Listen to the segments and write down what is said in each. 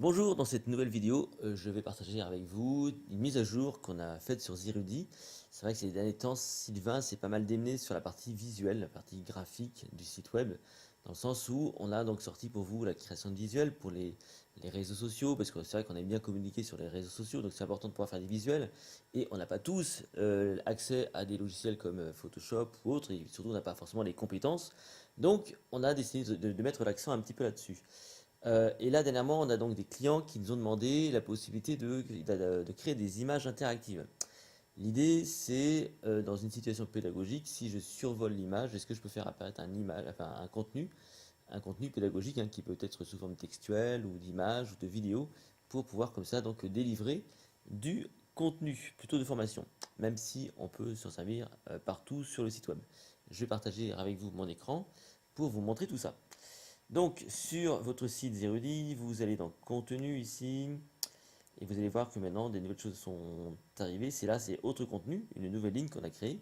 Bonjour, dans cette nouvelle vidéo, je vais partager avec vous une mise à jour qu'on a faite sur Zirudi. C'est vrai que ces derniers temps, Sylvain s'est pas mal démené sur la partie visuelle, la partie graphique du site web, dans le sens où on a donc sorti pour vous la création de visuels pour les réseaux sociaux, parce que c'est vrai qu'on aime bien communiquer sur les réseaux sociaux, donc c'est important de pouvoir faire des visuels, et on n'a pas tous accès à des logiciels comme Photoshop ou autres, et surtout on n'a pas forcément les compétences, donc on a décidé de mettre l'accent un petit peu là-dessus. Et là, dernièrement, on a donc des clients qui nous ont demandé la possibilité de créer des images interactives. L'idée, c'est dans une situation pédagogique, si je survole l'image, est-ce que je peux faire apparaître un contenu pédagogique hein, qui peut être sous forme textuelle ou d'image ou de vidéo, pour pouvoir comme ça donc délivrer du contenu plutôt de formation, même si on peut s'en servir partout sur le site web. Je vais partager avec vous mon écran pour vous montrer tout ça. Donc sur votre site Zerudi, vous allez dans contenu ici et vous allez voir que maintenant des nouvelles choses sont arrivées. C'est là, c'est autre contenu, une nouvelle ligne qu'on a créée.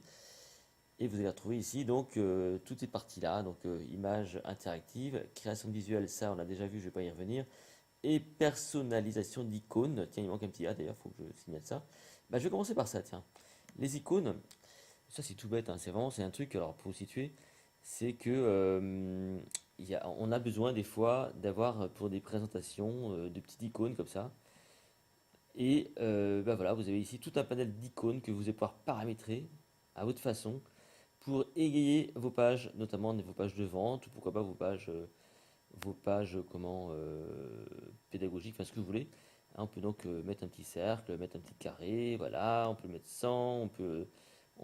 Et vous allez retrouver ici donc toutes ces parties-là, donc images interactives, création de visuels, ça on a déjà vu, je ne vais pas y revenir, et personnalisation d'icônes. Tiens, il manque un petit A d'ailleurs, il faut que je signale ça. Bah, je vais commencer par ça, tiens. Les icônes, ça c'est tout bête, hein, c'est un truc, alors pour vous situer, c'est que on a besoin des fois d'avoir pour des présentations de petites icônes comme ça. Et bah voilà, vous avez ici tout un panel d'icônes que vous allez pouvoir paramétrer à votre façon pour égayer vos pages, notamment vos pages de vente, ou pourquoi pas vos pages pédagogiques, enfin ce que vous voulez. Hein, on peut donc mettre un petit cercle, mettre un petit carré, voilà, on peut mettre 100, on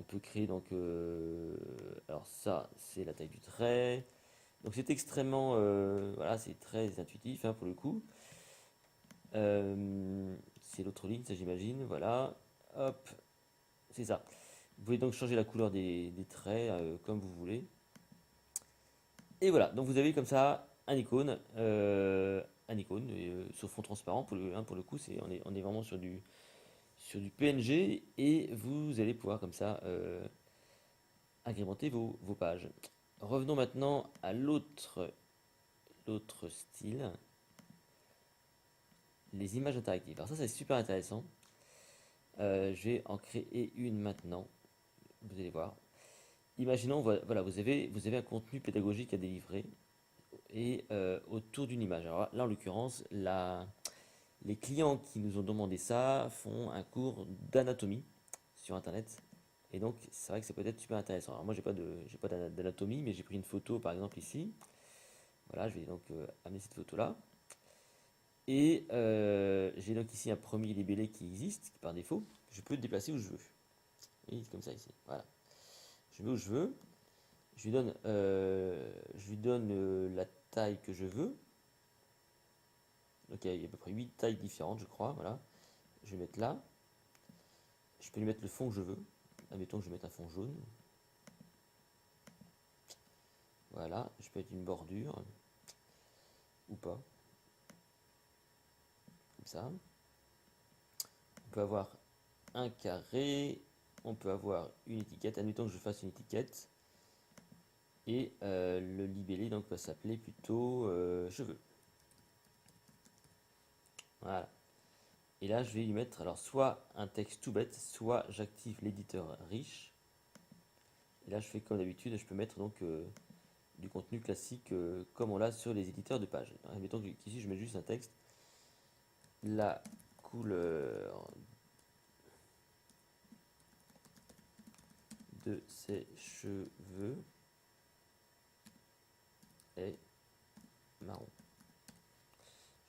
peut créer donc, alors ça c'est la taille du trait, donc c'est extrêmement, voilà, c'est très intuitif hein, pour le coup. C'est l'autre ligne, ça j'imagine, voilà, hop, c'est ça. Vous pouvez donc changer la couleur des traits comme vous voulez. Et voilà, donc vous avez comme ça un icône sur fond transparent pour le coup, on est vraiment sur du PNG et vous allez pouvoir comme ça agrémenter vos pages. Revenons maintenant à l'autre style, les images interactives. Alors ça c'est super intéressant. Je vais en créer une maintenant. Vous allez voir. Imaginons, voilà, vous avez un contenu pédagogique à délivrer et autour d'une image. Alors là, en l'occurrence, les clients qui nous ont demandé ça font un cours d'anatomie sur Internet. Et donc, c'est vrai que ça peut être super intéressant. Alors moi, j'ai pas d'anatomie, mais j'ai pris une photo, par exemple, ici. Voilà, je vais donc amener cette photo-là. Et j'ai donc ici un premier libellé qui existe, qui par défaut, je peux le déplacer où je veux. Et comme ça ici. Voilà. Je vais où je veux. Je lui donne la taille que je veux. Donc il y a à peu près 8 tailles différentes, je crois. Voilà. Je vais mettre là. Je peux lui mettre le fond que je veux. Admettons que je mette un fond jaune. Voilà. Je peux mettre une bordure. Ou pas. Comme ça. On peut avoir un carré. On peut avoir une étiquette. Admettons que je fasse une étiquette. Et le libellé donc va s'appeler plutôt cheveux. Voilà. Et là, je vais lui mettre alors soit un texte tout bête, soit j'active l'éditeur riche. Et là, je fais comme d'habitude, je peux mettre donc du contenu classique comme on l'a sur les éditeurs de pages. Admettons qu'ici, je mets juste un texte. La couleur de ses cheveux est marron.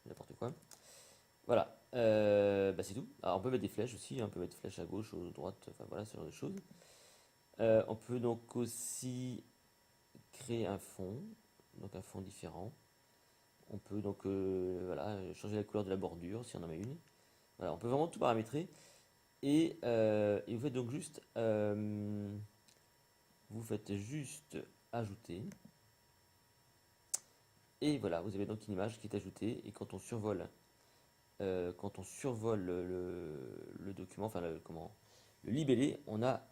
N'importe quoi. Voilà, bah c'est tout. Alors on peut mettre des flèches aussi, hein, on peut mettre flèches à gauche ou à droite, enfin voilà, ce genre de choses. On peut donc aussi créer un fond, donc un fond différent. On peut donc voilà, changer la couleur de la bordure si on en met une. Voilà, on peut vraiment tout paramétrer. Et vous faites juste ajouter. Et voilà, vous avez donc une image qui est ajoutée. Et quand on survole le document, enfin le libellé, on a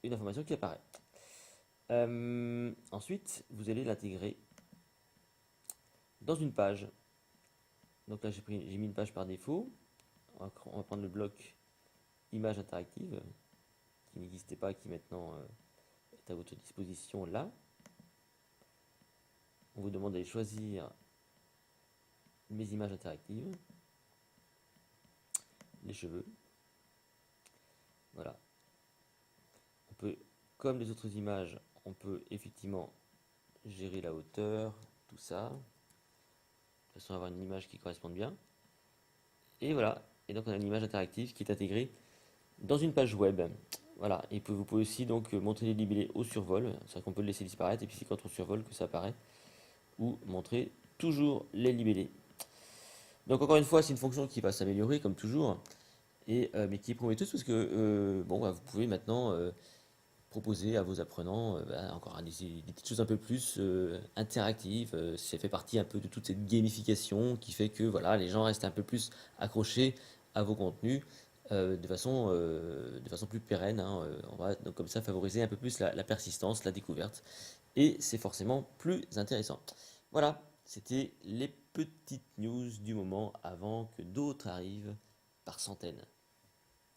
une information qui apparaît. Ensuite, vous allez l'intégrer dans une page. Donc là, j'ai mis une page par défaut. On va prendre le bloc image interactive qui n'existait pas, qui maintenant est à votre disposition là. On vous demande d'aller choisir mes images interactives, les cheveux. Voilà. On peut, comme les autres images, on peut effectivement gérer la hauteur, tout ça, de façon à avoir une image qui corresponde bien. Et voilà. Et donc on a une image interactive qui est intégrée dans une page web. Voilà. Et vous pouvez aussi donc montrer les libellés au survol. C'est-à-dire qu'on peut le laisser disparaître et puis c'est quand on survole que ça apparaît. Ou montrer toujours les libellés. Donc encore une fois, c'est une fonction qui va s'améliorer comme toujours, mais qui est prometteuse parce que bon, bah, vous pouvez maintenant proposer à vos apprenants encore des petites choses un peu plus interactives. Ça fait partie un peu de toute cette gamification qui fait que voilà, les gens restent un peu plus accrochés à vos contenus de façon plus pérenne, hein. On va donc comme ça favoriser un peu plus la persistance, la découverte, et c'est forcément plus intéressant. Voilà, c'était les petites news du moment avant que d'autres arrivent par centaines.